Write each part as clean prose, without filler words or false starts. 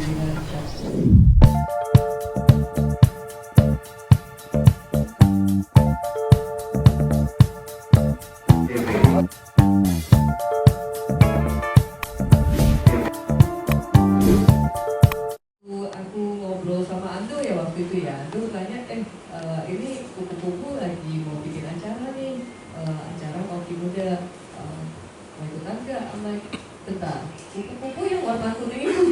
bimbingan chef. Aku ngobrol sama Ando ya waktu itu ya, Ando tanya, ini kupu-kupu lagi mau bikin acara nih, acara kopi muda, mau ikutan nggak? Sama bentar, kupu-kupu yang warna kuning itu.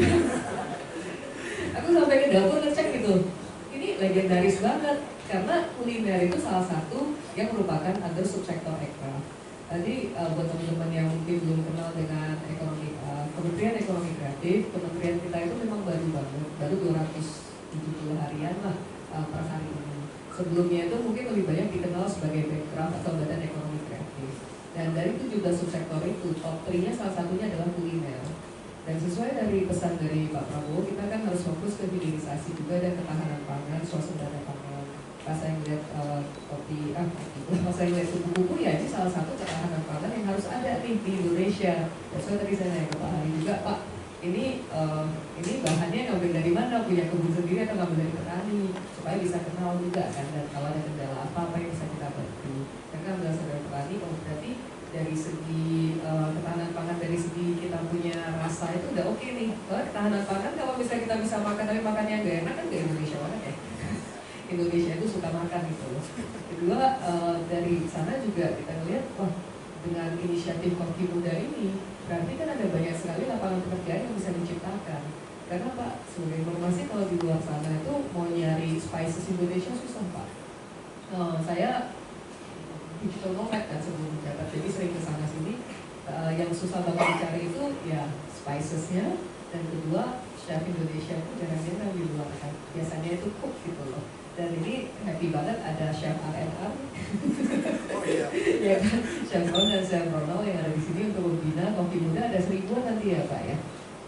Aku sampai ke dapur ngecek gitu, ini legendaris banget, karena kuliner itu salah satu yang merupakan other subsektor aircraft. Tadi buat teman-teman yang mungkin belum kenal dengan Kementerian Ekonomi Kreatif, kementerian kita itu memang baru banget, baru 270 harian lah per hari ini. Sebelumnya itu mungkin lebih banyak dikenal sebagai Bancraft atau Badan Ekonomi Kreatif. Dan dari 17 subsektor itu, top 3-nya salah satunya adalah kuliner. Dan sesuai dari pesan dari Pak Prabowo, kita kan harus fokus ke hilirisasi juga dan ketahanan pangan, swasembada pangan. Pas saya ngeliat pas saya ngeliat kupu-kupu ya ini salah satu ketahanan pangan yang harus ada nih di Indonesia. Sesuai tadi saya nanya ke Pak Hari juga, Pak, ini bahannya ngambil dari mana? Punya kebun sendiri atau ngambil dari petani? Supaya bisa kenal juga kan, dan kalau ada kendala apa yang bisa kita bantu. Karena berasal dari petani, kalau berarti dari segi ketahanan pangan, dari segi kita punya rasa itu udah oke nih. Kalau ketahanan pangan, kalau misalnya kita bisa makan tapi makannya nggak enak kan nggak Indonesia banget ya. Indonesia itu suka makan gitu loh. Kedua, dari sana juga kita lihat, wah dengan inisiatif kopi muda ini, berarti kan ada banyak sekali lapangan pekerjaan yang bisa diciptakan. Karena Pak, sebagai informasi kalau di luar sana itu mau nyari spices Indonesia susah Pak. Saya digital nomad kan sebelum menjabat, jadi sering kesana sini. Yang susah banget dicari itu ya spicesnya, dan kedua chef Indonesia itu jarang-jarang di luar kan. Biasanya itu cook gitu loh. Dan ini happy banget ada chef R&R. Oh iya. Ya kan, chef Ron dan chef Ronald yang ada di sini untuk membina kopi muda, ada 1000-an nanti ya Pak ya.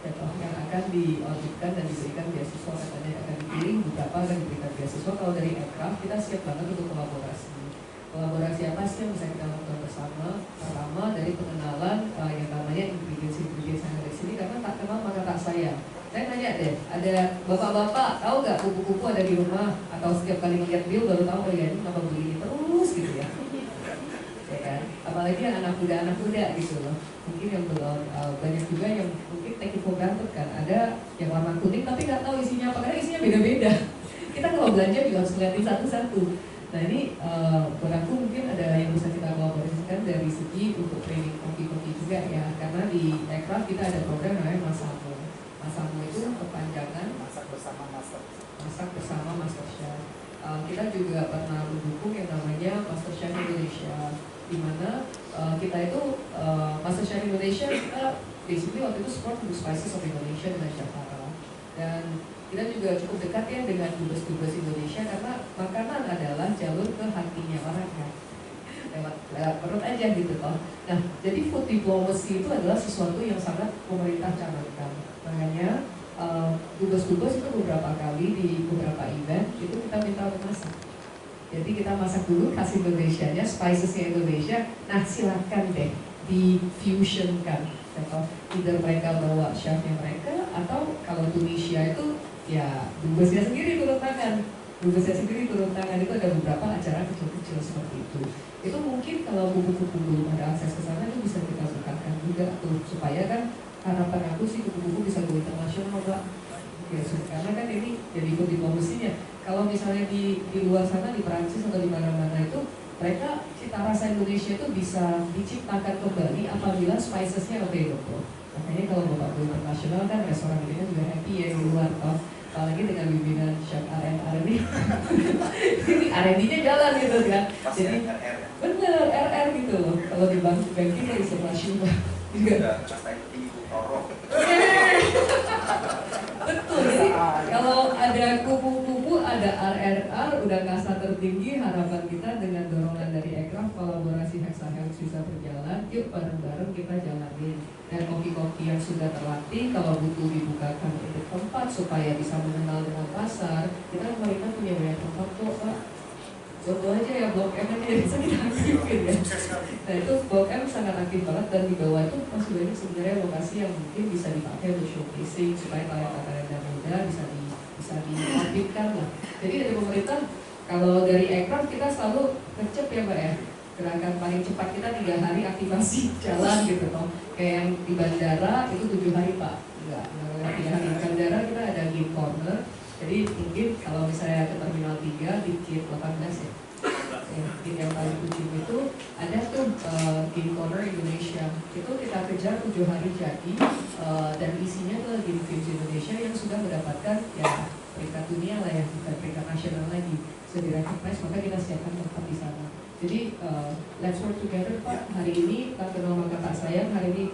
Yang akan diauditkan dan diberikan beasiswa, katanya akan dipilih beberapa akan diberikan beasiswa. Kalau dari aircraft kita siap banget untuk kolaborasi. Kolaborasi apa sih yang bisa kita lakukan bersama? Pertama dari pengenalan yang namanya ingredients yang ada di sini, karena tak kenal maka tak sayang. Saya nanya deh, ada bapak-bapak tahu nggak kupu-kupu ada di rumah, atau setiap kali ngeliat bill baru tahu, oh ya ini kenapa beli ini terus gitu ya. Ya kan? Apalagi yang anak muda gitu loh. Mungkin yang belum banyak juga yang mungkin take it for granted kan. Ada yang warna kuning tapi nggak tahu isinya apa, karena isinya beda-beda. Kita kalau belanja juga harus ngeliatin satu-satu. Nah ini buat aku mungkin ada yang bisa kita kolaborasikan dari segi untuk training kopi-kopi juga ya. Karena di aircraft kita ada program namanya Masamu. Masamu itu kepanjangan masak bersama Master Chef. Kita juga pernah mendukung yang namanya Master Chef Indonesia, di mana kita itu Master Chef Indonesia kita basically waktu itu support untuk Spices of Indonesia dengan Jakarta. Dan kita juga cukup dekat ya dengan dubes-dubes Indonesia, karena makanan adalah jalur ke hatinya orang kan, lewat perut aja gitu toh. Nah, jadi food diplomacy itu adalah sesuatu yang sangat pemerintah canangkan. Makanya dubes-dubes itu beberapa kali di beberapa event itu kita minta untuk masak. Jadi kita masak dulu khas Indonesianya, spicesnya Indonesia. Nah silakan deh di fusionkan. Atau either mereka bawa chefnya mereka, atau kalau Tunisia itu ya dubesnya sendiri turun tangan. Dubesnya sendiri turun tangan, itu ada beberapa acara kecil-kecil seperti itu. Itu mungkin kalau kupu-kupu belum ada akses ke sana itu bisa kita bukakan juga tuh, supaya kan harapan aku sih kupu-kupu bisa go internasional Pak. Ya, karena kan ini jadi ikut diplomasinya. Kalau misalnya di luar sana, di Perancis atau di mana-mana itu, mereka cita rasa Indonesia itu bisa diciptakan kembali apabila spicesnya available. Makanya kalau Bapak go internasional kan restoran ini juga happy ya di luar toh. Apalagi dengan bimbingan chef R&R ini, ini R&D-nya jalan gitu kan. Jadi bener RR gitu loh. Kalau di banking dari sebelah Syumbah juga. Betul, jadi kalau ada kupu-kupu, ada RRR, udah kasta tertinggi. Harapan kita dengan dorongan dari Aircraft, kolaborasi Hexahelix bisa berjalan. Yuk bareng-bareng kita jalanin. Dan kopi-kopi yang sudah terlatih, kalau butuh dibukakan untuk tempat supaya bisa mengenal dengan pasar, kita pemerintah punya banyak tempat kok Pak. Contoh aja ya Blok M aja yang bisa kita aktifin ya. Nah itu Blok M sangat aktif banget, dan di bawah itu masih banyak sebenarnya lokasi yang mungkin bisa dipakai untuk showcasing supaya talenta-talenta muda bisa diaktifkan lah. Jadi dari pemerintah, kalau dari Ekraf kita selalu ngecep ya Mbak ya, gerakan paling cepat kita 3 hari aktivasi jalan gitu toh. Kayak yang di bandara itu 7 hari Pak, enggak 3 hari. Di bandara kita ada game corner, jadi mungkin kalau misalnya ke Terminal 3 di gate 18 ya, gate yang paling ujung itu ada tuh game corner Indonesia, itu kita kejar 7 hari jadi, dan isinya tuh game-game Indonesia yang sudah mendapatkan ya peringkat dunia lah ya, bukan peringkat nasional lagi, sudah direcognize, maka kita siapkan tempat di sana. Jadi let's work together Pak. Hari ini Tante Norma kakak saya, hari ini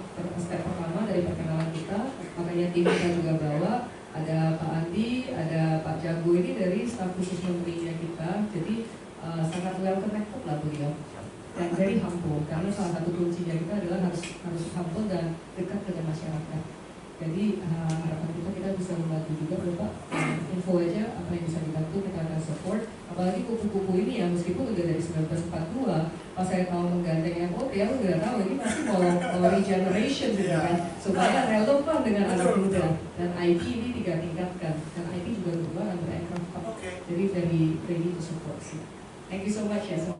step pertama dari perkenalan kita, makanya tim kita juga bawa, ada Pak Andi, ada Pak Jago, ini dari staf khusus menterinya kita, jadi sangat well connected lah beliau, dan very humble, karena salah satu kuncinya kita adalah harus humble dan dekat dengan masyarakat. Jadi harapan kita bisa membantu juga Bapak, info aja apa yang bisa dibantu kita akan support. Apalagi kupu-kupu ini ya, meskipun udah dari 1942, pas saya tahu menggandeng MOP ya udah tahu ini pasti mau regeneration gitu kan, supaya relevan dengan anak muda, dan IP ini tingkatkan, dan IP juga kebetulan under Ekraf Pak, jadi very ready to support sih. Thank you so much ya.